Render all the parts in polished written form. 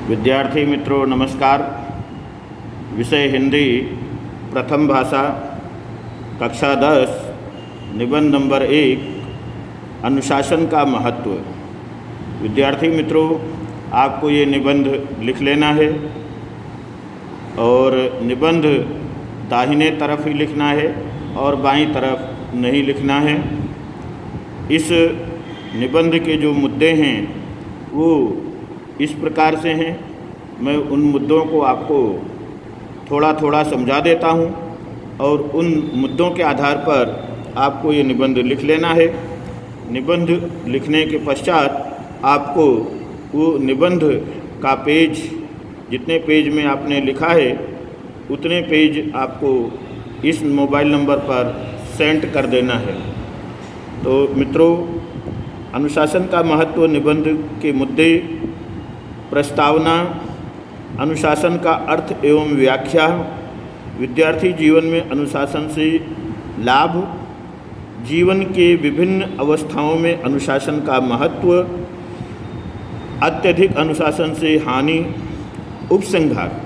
विद्यार्थी मित्रों नमस्कार। विषय हिंदी प्रथम भाषा कक्षा 10 निबंध नंबर 1 अनुशासन का महत्व। विद्यार्थी मित्रों, आपको ये निबंध लिख लेना है और निबंध दाहिने तरफ ही लिखना है और बाईं तरफ नहीं लिखना है। इस निबंध के जो मुद्दे हैं वो इस प्रकार से हैं। मैं उन मुद्दों को आपको थोड़ा थोड़ा समझा देता हूं और उन मुद्दों के आधार पर आपको ये निबंध लिख लेना है। निबंध लिखने के पश्चात आपको वो निबंध का पेज, जितने पेज में आपने लिखा है उतने पेज आपको इस मोबाइल नंबर पर सेंड कर देना है। तो मित्रों, अनुशासन का महत्व निबंध के मुद्दे: प्रस्तावना, अनुशासन का अर्थ एवं व्याख्या, विद्यार्थी जीवन में अनुशासन से लाभ, जीवन के विभिन्न अवस्थाओं में अनुशासन का महत्व, अत्यधिक अनुशासन से हानि, उपसंहार।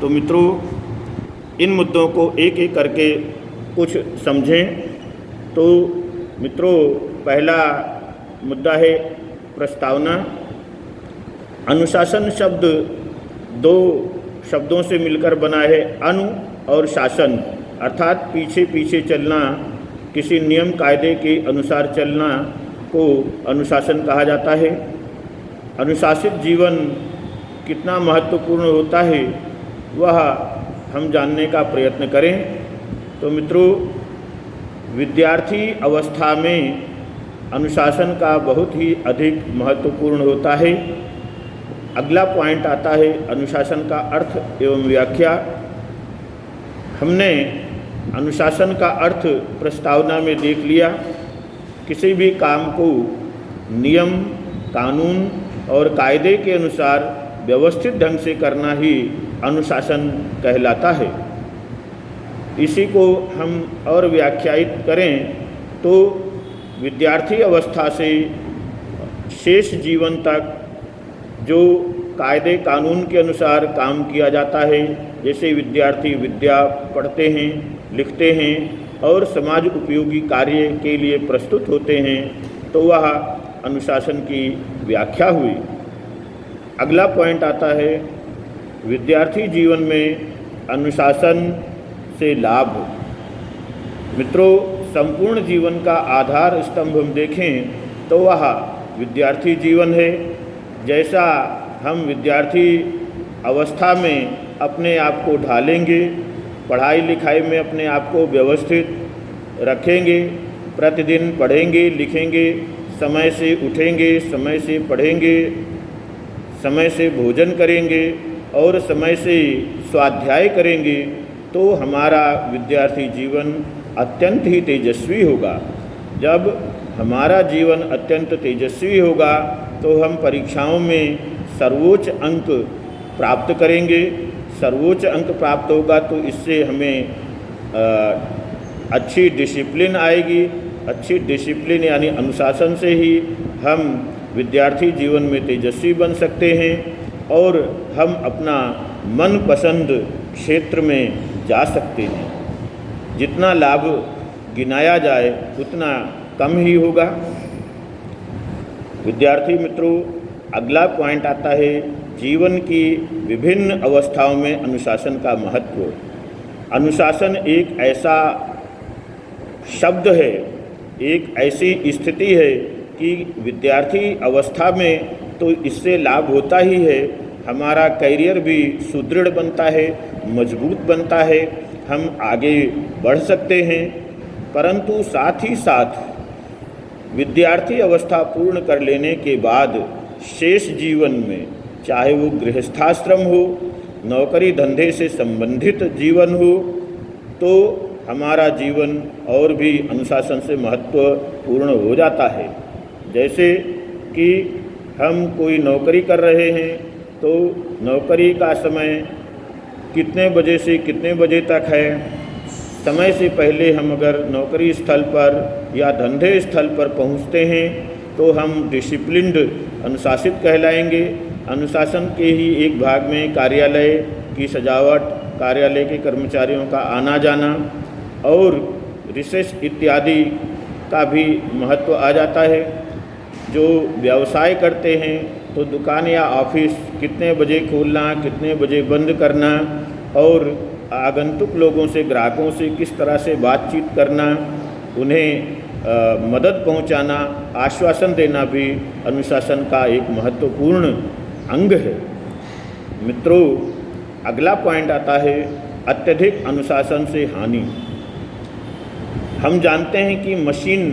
तो मित्रों, इन मुद्दों को एक एक करके कुछ समझें। तो मित्रों, पहला मुद्दा है प्रस्तावना। अनुशासन शब्द दो शब्दों से मिलकर बना है, अनु और शासन, अर्थात पीछे पीछे चलना, किसी नियम कायदे के अनुसार चलना को अनुशासन कहा जाता है। अनुशासित जीवन कितना महत्वपूर्ण होता है वह हम जानने का प्रयत्न करें। तो मित्रों, विद्यार्थी अवस्था में अनुशासन का बहुत ही अधिक महत्वपूर्ण होता है। अगला पॉइंट आता है अनुशासन का अर्थ एवं व्याख्या। हमने अनुशासन का अर्थ प्रस्तावना में देख लिया। किसी भी काम को नियम, कानून और कायदे के अनुसार व्यवस्थित ढंग से करना ही अनुशासन कहलाता है। इसी को हम और व्याख्यायित करें तो विद्यार्थी अवस्था से शेष जीवन तक जो कायदे कानून के अनुसार काम किया जाता है, जैसे विद्यार्थी विद्या पढ़ते हैं, लिखते हैं और समाज उपयोगी कार्य के लिए प्रस्तुत होते हैं, तो वह अनुशासन की व्याख्या हुई। अगला पॉइंट आता है विद्यार्थी जीवन में अनुशासन से लाभ। मित्रों, संपूर्ण जीवन का आधार स्तंभ हम देखें तो वह विद्यार्थी जीवन है। जैसा हम विद्यार्थी अवस्था में अपने आप को ढालेंगे, पढ़ाई लिखाई में अपने आप को व्यवस्थित रखेंगे, प्रतिदिन पढ़ेंगे लिखेंगे, समय से उठेंगे, समय से पढ़ेंगे, समय से भोजन करेंगे और समय से स्वाध्याय करेंगे, तो हमारा विद्यार्थी जीवन अत्यंत ही तेजस्वी होगा। जब हमारा जीवन अत्यंत तेजस्वी होगा तो हम परीक्षाओं में सर्वोच्च अंक प्राप्त करेंगे। सर्वोच्च अंक प्राप्त होगा तो इससे हमें अच्छी डिसिप्लिन आएगी। अच्छी डिसिप्लिन यानी अनुशासन से ही हम विद्यार्थी जीवन में तेजस्वी बन सकते हैं और हम अपना मनपसंद क्षेत्र में जा सकते हैं। जितना लाभ गिनाया जाए उतना कम ही होगा। विद्यार्थी मित्रों, अगला पॉइंट आता है जीवन की विभिन्न अवस्थाओं में अनुशासन का महत्व। अनुशासन एक ऐसा शब्द है, एक ऐसी स्थिति है कि विद्यार्थी अवस्था में तो इससे लाभ होता ही है। हमारा करियर भी सुदृढ़ बनता है, मजबूत बनता है, हम आगे बढ़ सकते हैं। परंतु साथ ही साथ विद्यार्थी अवस्था पूर्ण कर लेने के बाद शेष जीवन में, चाहे वो गृहस्थाश्रम हो, नौकरी धंधे से संबंधित जीवन हो, तो हमारा जीवन और भी अनुशासन से महत्वपूर्ण हो जाता है। जैसे कि हम कोई नौकरी कर रहे हैं तो नौकरी का समय कितने बजे से कितने बजे तक है। समय से पहले हम अगर नौकरी स्थल पर या धंधे स्थल पर पहुंचते हैं तो हम डिसिप्लिन्ड अनुशासित कहलाएंगे। अनुशासन के ही एक भाग में कार्यालय की सजावट, कार्यालय के कर्मचारियों का आना जाना और रिसेस इत्यादि का भी महत्व आ जाता है। जो व्यवसाय करते हैं तो दुकान या ऑफिस कितने बजे खोलना, कितने बजे बंद करना और आगंतुक लोगों से, ग्राहकों से किस तरह से बातचीत करना, उन्हें मदद पहुंचाना, आश्वासन देना भी अनुशासन का एक महत्वपूर्ण अंग है। मित्रों, अगला पॉइंट आता है अत्यधिक अनुशासन से हानि। हम जानते हैं कि मशीन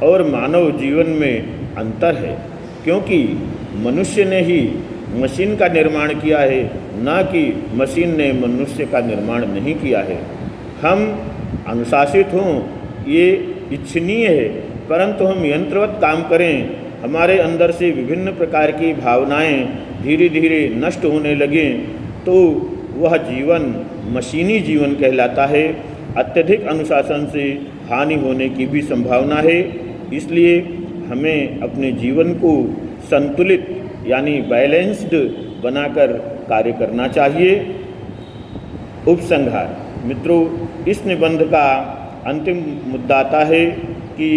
और मानव जीवन में अंतर है, क्योंकि मनुष्य ने ही मशीन का निर्माण किया है, ना कि मशीन ने मनुष्य का निर्माण नहीं किया है। हम अनुशासित हों ये इच्छनीय है, परंतु हम यंत्रवत काम करें, हमारे अंदर से विभिन्न प्रकार की भावनाएं धीरे धीरे नष्ट होने लगें, तो वह जीवन मशीनी जीवन कहलाता है। अत्यधिक अनुशासन से हानि होने की भी संभावना है। इसलिए हमें अपने जीवन को संतुलित यानी बैलेंस्ड बनाकर कार्य करना चाहिए। उपसंहार। मित्रों, इस निबंध का अंतिम मुद्दा आता है कि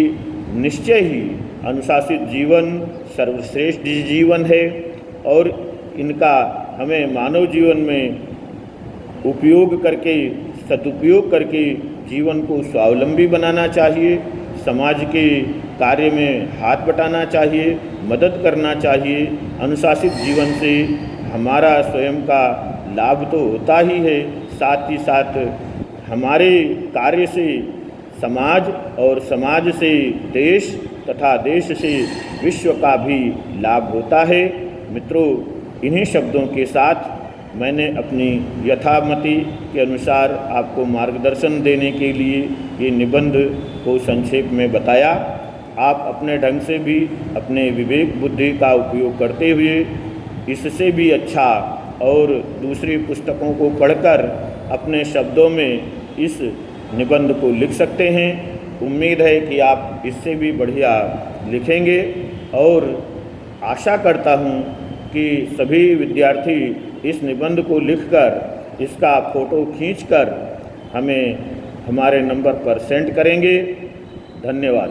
निश्चय ही अनुशासित जीवन सर्वश्रेष्ठ जीवन है और इनका हमें मानव जीवन में उपयोग करके, सदुपयोग करके जीवन को स्वावलंबी बनाना चाहिए, समाज के कार्य में हाथ बटाना चाहिए, मदद करना चाहिए। अनुशासित जीवन से हमारा स्वयं का लाभ तो होता ही है, साथ ही साथ हमारे कार्य से समाज और समाज से देश तथा देश से विश्व का भी लाभ होता है। मित्रों, इन्हीं शब्दों के साथ मैंने अपनी यथामति के अनुसार आपको मार्गदर्शन देने के लिए ये निबंध को संक्षेप में बताया। आप अपने ढंग से भी अपने विवेक बुद्धि का उपयोग करते हुए इससे भी अच्छा और दूसरी पुस्तकों को पढ़कर अपने शब्दों में इस निबंध को लिख सकते हैं। उम्मीद है कि आप इससे भी बढ़िया लिखेंगे और आशा करता हूँ कि सभी विद्यार्थी इस निबंध को लिखकर इसका फ़ोटो खींचकर हमें हमारे नंबर पर सेंड करेंगे। धन्यवाद।